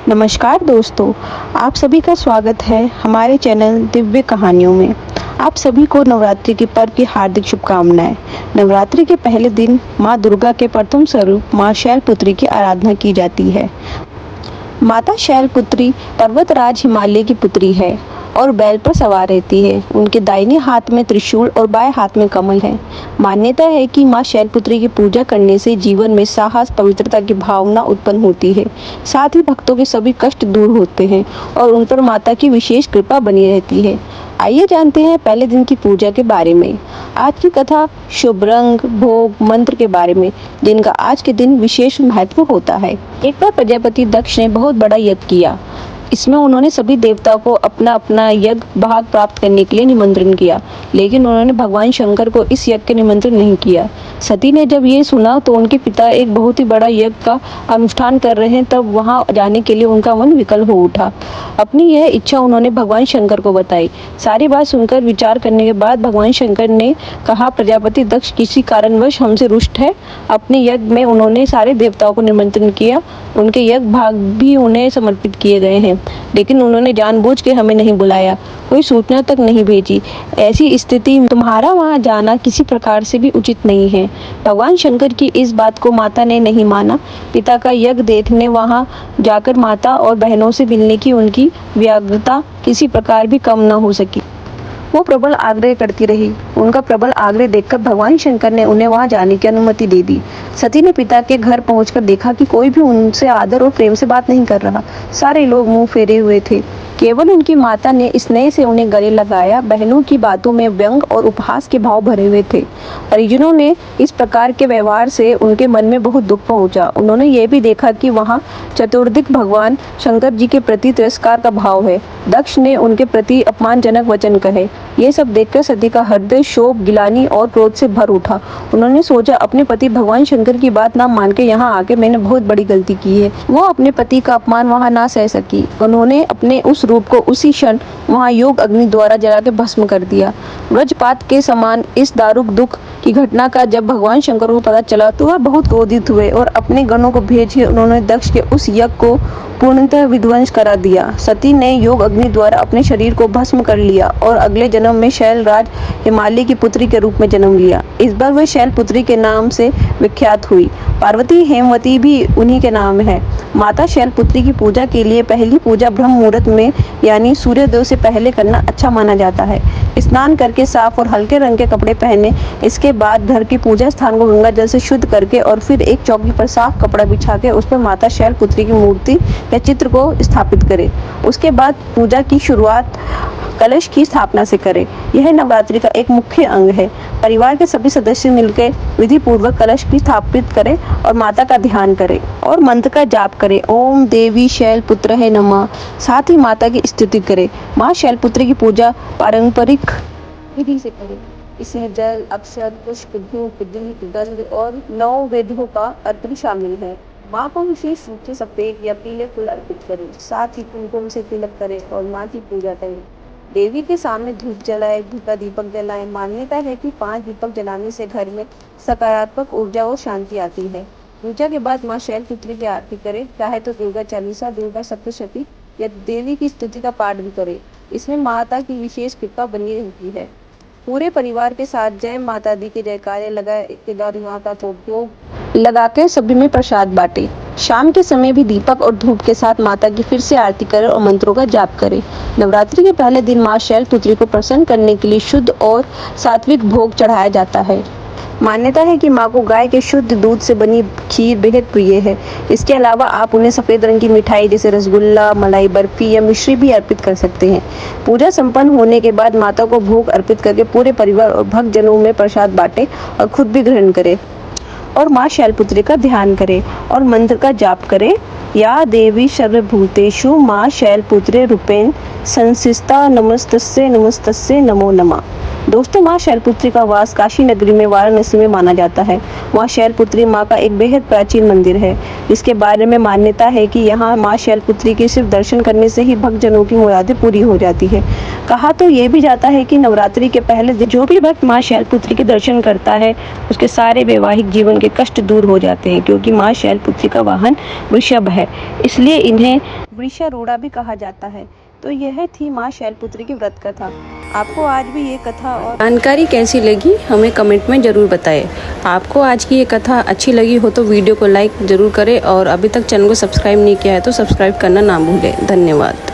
नमस्कार दोस्तों, आप सभी का स्वागत है हमारे चैनल दिव्य कहानियों में। आप सभी को नवरात्रि के पर्व की हार्दिक शुभकामनाएं। नवरात्रि के पहले दिन माँ दुर्गा के प्रथम स्वरूप माँ शैलपुत्री की आराधना की जाती है। माता शैलपुत्री पर्वतराज हिमालय की पुत्री है और बैल पर सवार रहती है। उनके दाहिने हाथ में त्रिशूल और बाएं हाथ में कमल है। मान्यता है कि मां शैलपुत्री की पूजा करने से जीवन में साहस, पवित्रता की भावना उत्पन्न होती है। साथ ही भक्तों के सभी कष्ट दूर होते हैं और उन पर माता की विशेष कृपा बनी रहती है। आइए जानते हैं पहले दिन की पूजा के बारे में। आज की कथा शुभ रंग, भोग, मंत्र के बारे में, जिनका आज के दिन विशेष महत्व होता है। एक बार प्रजापति दक्ष ने बहुत बड़ा यज्ञ किया। इसमें उन्होंने सभी देवताओं को अपना अपना यज्ञ भाग प्राप्त करने के लिए निमंत्रण किया, लेकिन उन्होंने भगवान शंकर को इस यज्ञ के निमंत्रण नहीं किया। सती ने जब ये सुना तो उनके पिता एक बहुत ही बड़ा यज्ञ का अनुष्ठान कर रहे हैं, तब वहां जाने के लिए उनका मन विकल हो उठा। अपनी यह इच्छा उन्होंने भगवान शंकर को बताई। सारी बात सुनकर विचार करने के बाद भगवान शंकर ने कहा, प्रजापति दक्ष किसी कारणवश हमसे रुष्ट है। अपने यज्ञ में उन्होंने सारे देवताओं को निमंत्रण किया, उनके यज्ञ भाग भी उन्हें समर्पित किए गए हैं, लेकिन उन्होंने जानबूझ के हमें नहीं बुलाया, कोई सूचना तक नहीं भेजी। ऐसी स्थिति में तुम्हारा वहां जाना किसी प्रकार से भी उचित नहीं है। भगवान शंकर की इस बात को माता ने नहीं माना। पिता का यज्ञ देखने वहां जाकर माता और बहनों से मिलने की उनकी व्यग्रता किसी प्रकार भी कम न हो सकी। वो प्रबल आग्रह करती रही। उनका प्रबल आग्रह देखकर भगवान शंकर ने उन्हें वहां जाने की अनुमति दे दी। सती ने पिता के घर पहुंचकर देखा कि कोई भी उनसे आदर और प्रेम से बात नहीं कर रहा। सारे लोग मुंह फेरे हुए थे। केवल उनकी माता ने स्नेह से उन्हें गले लगाया। बहनों की बातों में व्यंग और उपहास के भाव भरे हुए थे। परिजनों ने इस प्रकार के व्यवहार से उनके मन में बहुत दुख पहुंचा। उन्होंने ये भी देखा कि वहां चतुर्दिक भगवान शंकर जी के प्रति तिरस्कार का भाव है। दक्ष ने उनके प्रति अपमानजनक वचन कहे। ये सब देखकर सती का हृदय शोक, गिलानी और क्रोध से भर उठा। उन्होंने सोचा, अपने पति भगवान शंकर की बात ना मान के यहाँ आके मैंने बहुत बड़ी गलती की है। वो अपने पति का अपमान वहाँ ना सह सकी। उन्होंने अपने उस रूप को उसी क्षण वहाँ योग अग्नि द्वारा जला के भस्म कर दिया। वज्रपात के समान इस दारुक दुख की घटना का जब भगवान शंकर को पता चला तो वह बहुत क्रोधित हुए और अपने गणों को भेज के उन्होंने दक्ष के उस यज्ञ को पूर्णतः विध्वंस करा दिया। सती ने योग अग्नि द्वारा अपने शरीर को भस्म कर लिया और अगले जन्म में शैलराज हिमालय की पुत्री के रूप में जन्म लिया। इस बार वह शैलपुत्री के नाम से विख्यात हुई। पार्वती हेमवती भी उन्हीं के नाम है। माता शैलपुत्री की पूजा के लिए पहली पूजा ब्रह्म मुहूर्त में यानी सूर्योदय से पहले करना अच्छा माना जाता है। स्नान करके साफ और हल्के रंग के कपड़े पहने। इसके बाद घर की पूजा स्थान को गंगा जल से शुद्ध करके और फिर एक चौकी पर साफ कपड़ा बिछा के उस पर माता शैलपुत्री की मूर्ति या चित्र को स्थापित करें। उसके बाद पूजा की शुरुआत कलश की स्थापना से करें। यह नवरात्रि का एक मुख्य अंग है। परिवार के सभी सदस्य मिलकर विधि पूर्वक कलश की स्थापित करें और माता का ध्यान करें और मंत्र का जाप करें, ओम देवी शैलपुत्रहे नमः। साथ ही माता की स्तुति करें। माँ शैलपुत्री की पूजा पारंपरिक विधि से करें। इसमें जल, अक्षत, पुष्प, धूप, दीप, गंध और 9 वेदों का अर्पण शामिल है। माँ को विशेष रूप से सफेद या पीले फूल अर्पित करें। साथ ही कुमकुम से तिलक करें और माँ की पूजा करें। देवी के सामने धूप जलाए, घी का दीपक जलाएं। मान्यता है कि 5 दीपक जलाने से घर में सकारात्मक ऊर्जा और शांति आती है। पूजा के बाद माँ शैलपुत्री की आरती करें। चाहे तो दुर्गा चालीसा, दुर्गा सप्तशती या देवी की स्तुति का पाठ भी करें। इसमें माता की विशेष कृपा बनी रहती है। पूरे परिवार के साथ जय माता दी के जयकारे लगाए माता को भोग लगाकर सभी में प्रसाद बांटे। शाम के समय भी दीपक और धूप के साथ माता की फिर से आरती करें और मंत्रों का जाप करें। नवरात्रि के पहले दिन माँ शैलपुत्री को प्रसन्न करने के लिए शुद्ध और सात्विक भोग चढ़ाया जाता है। मान्यता है कि माँ को गाय के शुद्ध दूध से बनी खीर बेहद प्रिय है। इसके अलावा आप उन्हें सफेद रंग की मिठाई जैसे रसगुल्ला, मलाई बर्फी या मिश्री भी अर्पित कर सकते हैं। पूजा संपन्न होने के बाद माता को भोग अर्पित करके पूरे परिवार और भक्तजनों में प्रसाद बांटे और खुद भी ग्रहण करें और माँ शैलपुत्री का ध्यान करें और मंत्र का जाप करें। या देवी सर्वभूतेषु माँ शैलपुत्रे रूपेण संस्थिता नमस्तस्यै नमस्तस्यै नमो नमः। दोस्तों, माँ शैलपुत्री का वास काशी नगरी में वाराणसी में माना जाता है। वहाँ शैलपुत्री माँ का एक बेहद प्राचीन मंदिर है, जिसके बारे में मान्यता है कि यहाँ माँ शैलपुत्री के सिर्फ दर्शन करने से ही भक्तजनों की मुरादें पूरी हो जाती है। कहा तो ये भी जाता है कि नवरात्रि के पहले दिन जो भी भक्त माँ शैलपुत्री के दर्शन करता है उसके सारे वैवाहिक जीवन के कष्ट दूर हो जाते हैं, क्योंकि माँ शैलपुत्री का वाहन वृषभ है, इसलिए इन्हें वृषारूढ़ा भी कहा जाता है। तो यह थी माँ शैलपुत्री की व्रत कथा। आपको आज भी ये कथा और जानकारी कैसी लगी हमें कमेंट में ज़रूर बताएं। आपको आज की ये कथा अच्छी लगी हो तो वीडियो को लाइक ज़रूर करें और अभी तक चैनल को सब्सक्राइब नहीं किया है तो सब्सक्राइब करना ना भूलें। धन्यवाद।